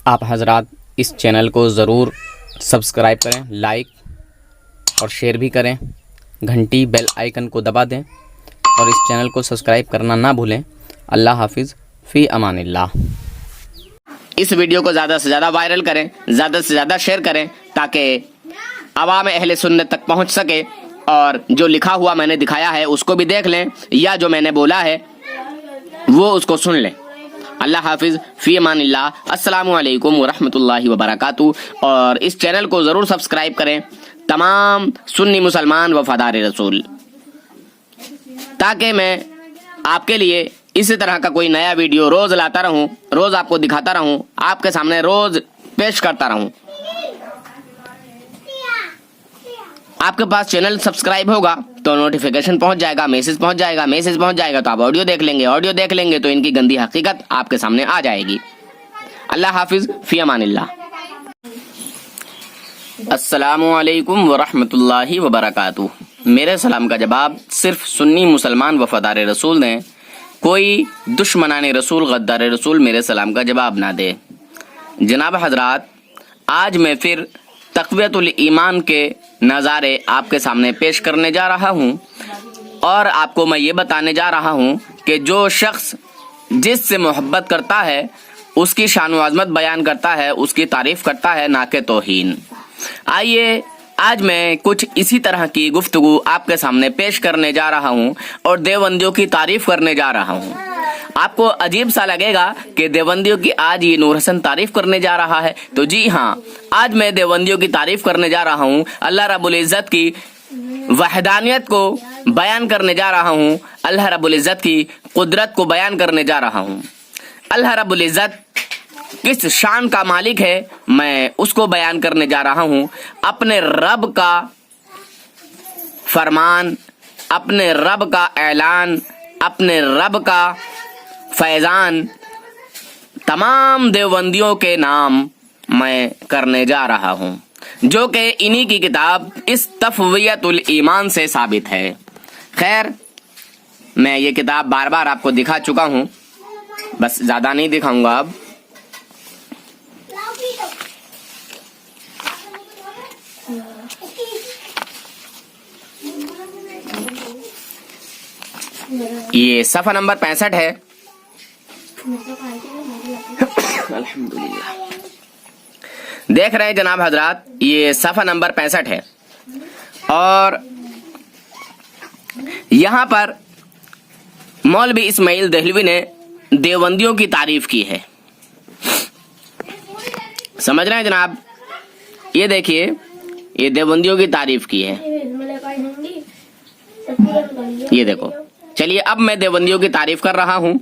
آپ حضرات اس چینل کو ضرور سبسکرائب کریں، لائک اور شیئر بھی کریں، گھنٹی بیل آئیکن کو دبا دیں اور اس چینل کو سبسکرائب کرنا نہ بھولیں۔ اللہ حافظ، فی امان اللہ۔ اس ویڈیو کو زیادہ سے زیادہ وائرل کریں، زیادہ سے زیادہ شیئر کریں تاکہ عوام اہل سنت تک پہنچ سکے، اور جو لکھا ہوا میں نے دکھایا ہے اس کو بھی دیکھ لیں، یا جو میں نے بولا ہے وہ اس کو سن لیں۔ اللہ حافظ، فی امان اللہ۔ السلام علیکم ورحمۃ اللہ وبرکاتہ۔ اور اس چینل کو ضرور سبسکرائب کریں تمام سنی مسلمان وفادار رسول، تاکہ میں آپ کے لیے اسی طرح کا کوئی نیا ویڈیو روز لاتا رہوں، روز آپ کو دکھاتا رہوں، آپ کے سامنے روز پیش کرتا رہوں۔ آپ کے پاس چینل سبسکرائب ہوگا تو نوٹیفیکیشن پہنچ جائے گا، میسج پہنچ جائے گا، میسج پہنچ جائے گا تو آپ آڈیو دیکھ لیں گے، آڈیو دیکھ لیں گے تو ان کی گندی حقیقت آپ کے سامنے آ جائے گی۔ اللہ حافظ، فی امان اللہ۔ السلام علیکم ورحمۃ اللہ وبرکاتہ۔ میرے سلام کا جواب صرف سنی مسلمان وفادار رسول دیں، کوئی دشمنان رسول غدار رسول میرے سلام کا جواب نہ دے۔ جناب حضرات، آج میں پھر تقویت الایمان کے نظارے آپ کے سامنے پیش کرنے جا رہا ہوں، اور آپ کو میں یہ بتانے جا رہا ہوں کہ جو شخص جس سے محبت کرتا ہے اس کی شان و عظمت بیان کرتا ہے، اس کی تعریف کرتا ہے، نہ کہ توہین۔ آئیے آج میں کچھ اسی طرح کی گفتگو آپ کے سامنے پیش کرنے جا رہا ہوں اور دیوبندیوں کی تعریف کرنے جا رہا ہوں۔ آپ کو عجیب سا لگے گا کہ دیوبندیوں کی آج یہ نور حسن تعریف کرنے جا رہا ہے، تو جی ہاں، آج میں دیوبندیوں کی تعریف کرنے جا رہا ہوں، اللہ رب العزت کی وحدانیت کو بیان کرنے جا رہا ہوں، اللہ رب العزت کی قدرت کو بیان کرنے جا رہا ہوں۔ اللہ رب العزت کس شان کا مالک ہے میں اس کو بیان کرنے جا رہا ہوں۔ اپنے رب کا فرمان، اپنے رب کا اعلان، اپنے رب کا فیضان تمام دیوبندیوں کے نام میں کرنے جا رہا ہوں، جو کہ انہی کی کتاب اس تفویت الایمان سے ثابت ہے۔ خیر، میں یہ کتاب بار بار آپ کو دکھا چکا ہوں، بس زیادہ نہیں دکھاؤں گا اب۔ یہ صفحہ نمبر 65 ہے۔ الحمدللہ، دیکھ رہے ہیں جناب حضرات، یہ صفحہ نمبر 65 ہے، اور یہاں پر مولوی اسماعیل دہلوی نے دیوبندیوں کی تعریف کی ہے۔ سمجھ رہے ہیں جناب؟ یہ دیکھیے، یہ دیوبندیوں کی تعریف کی ہے، یہ دیکھو۔ چلیے اب میں دیوبندیوں کی تعریف کر رہا ہوں،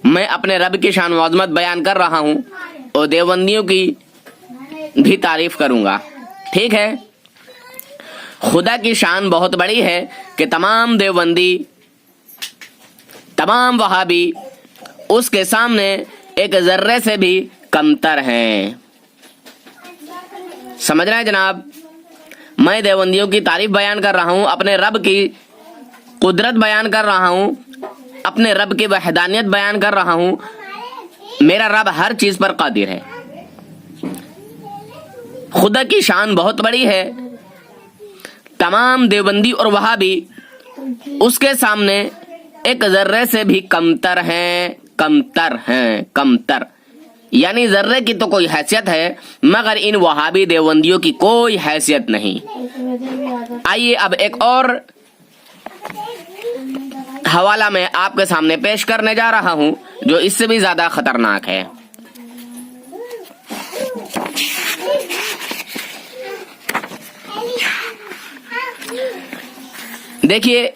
میں اپنے رب کی شان و عظمت بیان کر رہا ہوں، اور دیوبندیوں کی بھی تعریف کروں گا، ٹھیک ہے؟ خدا کی شان بہت بڑی ہے کہ تمام دیوبندی، تمام وہابی اس کے سامنے ایک ذرے سے بھی کمتر ہیں۔ سمجھ رہے ہیں جناب؟ میں دیوبندیوں کی تعریف بیان کر رہا ہوں، اپنے رب کی قدرت بیان کر رہا ہوں، اپنے رب کی وحدانیت بیان کر رہا ہوں۔ میرا رب ہر چیز پر قادر ہے، خدا کی شان بہت بڑی ہے، تمام دیوبندی اور وہابی اس کے سامنے ایک ذرے سے بھی کمتر ہیں، کمتر ہیں، کمتر، یعنی ذرے کی تو کوئی حیثیت ہے مگر ان وہابی دیوبندیوں کی کوئی حیثیت نہیں۔ آئیے اب ایک اور حوالہ میں آپ کے سامنے پیش کرنے جا رہا ہوں جو اس سے بھی زیادہ خطرناک ہے۔ دیکھیے،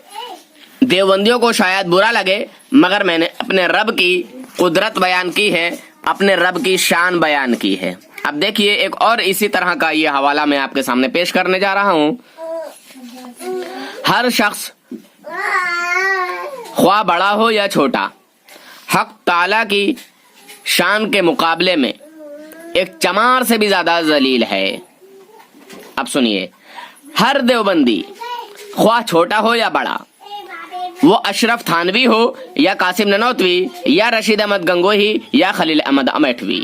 دیوبندیوں کو شاید برا لگے مگر میں نے اپنے رب کی قدرت بیان کی ہے، اپنے رب کی شان بیان کی ہے۔ اب دیکھیے ایک اور اسی طرح کا یہ حوالہ میں آپ کے سامنے پیش کرنے جا رہا ہوں۔ ہر شخص خواہ بڑا ہو یا چھوٹا، حق تعالیٰ کی شان کے مقابلے میں ایک چمار سے بھی زیادہ ذلیل ہے۔ اب سنیے، ہر دیوبندی خواہ چھوٹا ہو یا بڑا، وہ اشرف تھانوی ہو یا قاسم ننوتوی یا رشید احمد گنگوہی یا خلیل احمد امیٹھوی،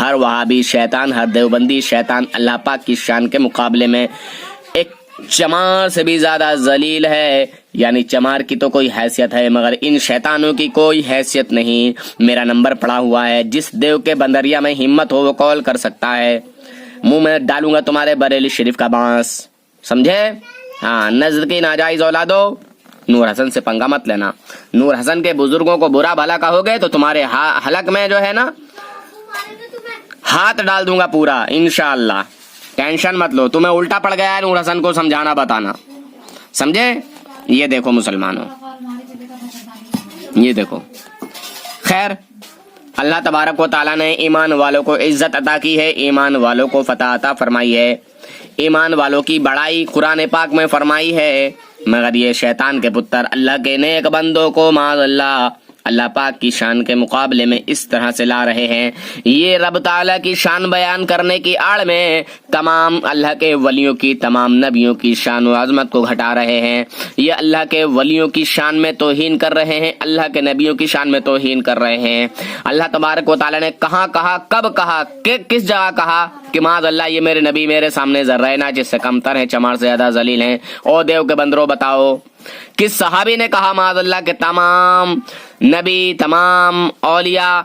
ہر وہابی شیطان، ہر دیوبندی شیطان اللہ پاک کی شان کے مقابلے میں ایک چمار سے بھی زیادہ ذلیل ہے. یعنی چمار کی تو کوئی حیثیت ہے مگر ان شیطانوں کی کوئی حیثیت نہیں. میرا نمبر پڑا ہوا ہے، جس دیو کے بندریا میں ہمت ہو وہ کال کر سکتا ہے. منہ میں ڈالوں گا تمہارے بریلی شریف کا بانس، سمجھے؟ ہاں، نزد کی ناجائز اولادو، نور حسن سے پنگا مت لینا. نور حسن کے بزرگوں کو برا بھلا کہو گے تو تمہارے حلق میں جو ہے نا ہاتھ ڈال دوں گا پورا انشاءاللہ. ٹینشن مت لو، تمہیں الٹا پڑ گیا ہے نور حسن کو سمجھانا بتانا، سمجھے؟ یہ دیکھو مسلمانوں، یہ دیکھو. خیر، اللہ تبارک و تعالیٰ نے ایمان والوں کو عزت عطا کی ہے، ایمان والوں کو فتح عطا فرمائی ہے، ایمان والوں کی بڑائی قرآن پاک میں فرمائی ہے. مگر یہ شیطان کے پتر اللہ کے نیک بندوں کو معاذ اللہ پاک کی شان کے مقابلے میں اس طرح سے لا رہے ہیں. یہ رب تعالیٰ کی شان بیان کرنے کی آڑ میں تمام اللہ کے ولیوں کی، تمام نبیوں کی شان و عظمت کو گھٹا رہے ہیں. یہ اللہ کے ولیوں کی شان میں توہین کر رہے ہیں، اللہ کے نبیوں کی شان میں توہین کر رہے ہیں. اللہ تبارک و تعالیٰ نے کہاں کہا، کب کہا، کس جگہ کہا کہ معاذ اللہ یہ میرے نبی میرے سامنے ذرہ نہ جس سے کمتر ہیں، چمار سے زیادہ ذلیل ہیں. او دیو کے بندرو بتاؤ کس صحابی نے کہا معاذ اللہ کہ تمام نبی، تمام اولیاء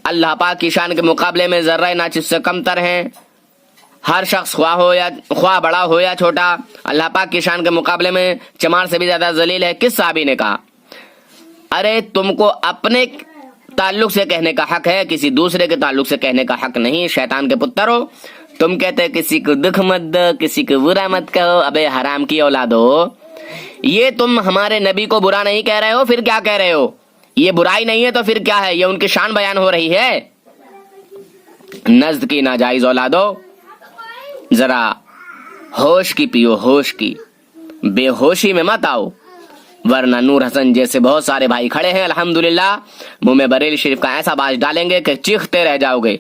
اللہ پاک کی شان کے مقابلے میں ذرہ نہ جس سے کمتر ہیں؟ ہر شخص خواہ بڑا ہو یا چھوٹا اللہ پاک کی شان کے مقابلے میں چمار سے بھی زیادہ ذلیل ہے. کس صحابی نے کہا؟ ارے تم کو اپنے تعلق سے کہنے کا حق ہے، کسی دوسرے کے تعلق سے کہنے کا حق نہیں. شیطان کے پتر ہو تم، کہتے کسی کو دکھ مت دو، کسی کو برا مت کہو. ابے حرام کی اولادو، یہ تم ہمارے نبی کو برا نہیں کہہ رہے ہو، پھر کیا کہہ رہے ہو؟ یہ برائی نہیں ہے تو پھر کیا ہے؟ یہ ان کی شان بیان ہو رہی ہے. نزد کی ناجائز اولادو، ذرا ہوش کی پیو، ہوش کی، بے ہوشی میں مت آؤ، ورنہ نور حسن جیسے بہت سارے بھائی کھڑے ہیں الحمدللہ منہ میں بریلی شریف کا ایسا باز ڈالیں گے کہ چیختے رہ جاؤ گے،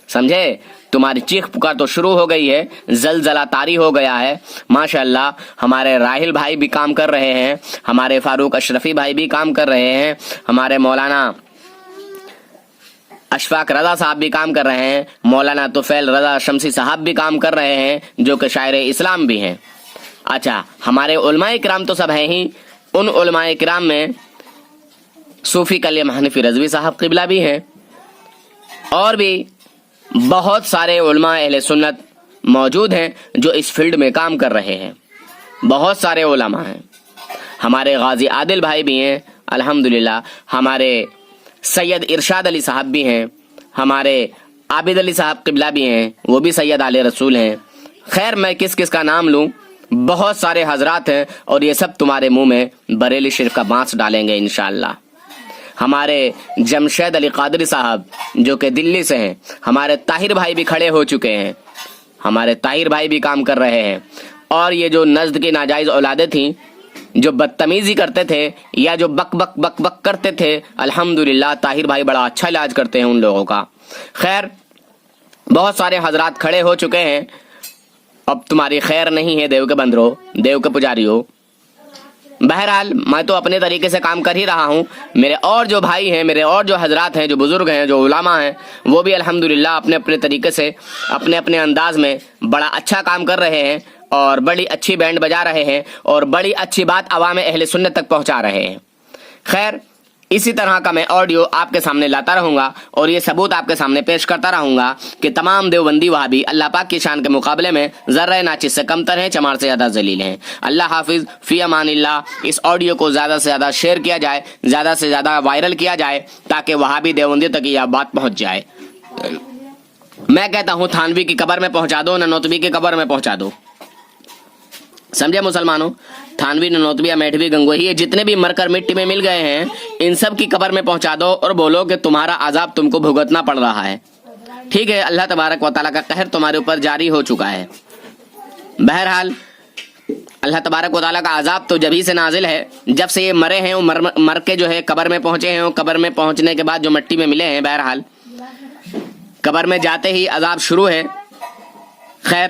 سمجھے؟ تمہاری چیخ پکار تو شروع ہو گئی ہے، زلزلہ طاری ہو گیا ہے. ماشاءاللہ ہمارے راہل بھائی بھی کام کر رہے ہیں، ہمارے فاروق اشرفی بھائی بھی کام کر رہے ہیں، ہمارے مولانا اشفاق رضا صاحب بھی کام کر رہے ہیں، مولانا طفیل رضا شمسی صاحب بھی کام کر رہے ہیں جو کہ شاعر اسلام بھی ہیں. اچھا، ہمارے علماء کرام تو سب ہیں ہی، ان علماء کرام میں صوفی کلیم حنفی رضوی صاحب قبلہ بھی ہیں، اور بھی بہت سارے علماء اہل سنت موجود ہیں جو اس فیلڈ میں کام کر رہے ہیں. بہت سارے علماء ہیں، ہمارے غازی عادل بھائی بھی ہیں الحمدللہ، ہمارے سید ارشاد علی صاحب بھی ہیں، ہمارے عابد علی صاحب قبلہ بھی ہیں، وہ بھی سید آل رسول ہیں. خیر میں کس کس کا نام لوں، بہت سارے حضرات ہیں اور یہ سب تمہارے منہ میں بریلی شریف کا بانس ڈالیں گے انشاءاللہ. ہمارے جمشید علی قادری صاحب جو کہ دلی سے ہیں، ہمارے طاہر بھائی بھی کھڑے ہو چکے ہیں، ہمارے طاہر بھائی بھی کام کر رہے ہیں. اور یہ جو نزد کی ناجائز اولادیں تھیں جو بدتمیزی کرتے تھے یا جو بک بک بک بک کرتے تھے، الحمدللہ طاہر بھائی بڑا اچھا علاج کرتے ہیں ان لوگوں کا. خیر بہت سارے حضرات کھڑے ہو چکے ہیں، اب تمہاری خیر نہیں ہے دیو کے بندرو، دیو کے پجاریو. بہرحال میں تو اپنے طریقے سے کام کر ہی رہا ہوں، میرے اور جو بھائی ہیں، میرے اور جو حضرات ہیں، جو بزرگ ہیں، جو علماء ہیں، وہ بھی الحمدللہ اپنے اپنے طریقے سے اپنے اپنے انداز میں بڑا اچھا کام کر رہے ہیں اور بڑی اچھی بینڈ بجا رہے ہیں اور بڑی اچھی بات عوام اہل سنت تک پہنچا رہے ہیں. خیر اسی طرح کا میں آڈیو آپ کے سامنے لاتا رہوں گا اور یہ ثبوت آپ کے سامنے پیش کرتا رہوں گا کہ تمام دیوبندی وہابی اللہ پاک کی شان کے مقابلے میں ذرہ ناچز سے کمتر ہیں، چمار سے زیادہ ذلیل ہیں. اللہ حافظ، فی امان اللہ. اس آڈیو کو زیادہ سے زیادہ شیئر کیا جائے، زیادہ سے زیادہ وائرل کیا جائے تاکہ وہابی دیوبندی تک یہ بات پہنچ جائے. میں کہتا ہوں تھانوی کی قبر میں پہنچا دو، ننوتوی کی قبر میں پہنچا دو، سمجھے مسلمانوں؟ تھانوی، ننوتوی، میٹھوی، گنگوہی، جتنے بھی مر کر مٹی میں مل گئے ہیں ان سب کی قبر میں پہنچا دو اور بولو کہ تمہارا عذاب تم کو بھگتنا پڑ رہا ہے. ٹھیک ہے، اللہ تبارک و تعالیٰ کا قہر تمہارے اوپر جاری ہو چکا ہے. بہرحال اللہ تبارک و تعالیٰ کا عذاب تو جبھی سے نازل ہے جب سے یہ مرے ہیں، مر کے جو ہے قبر میں پہنچے ہیں، قبر میں پہنچنے کے بعد جو مٹی میں ملے ہیں، بہرحال قبر میں جاتے ہی عذاب شروع ہے. خیر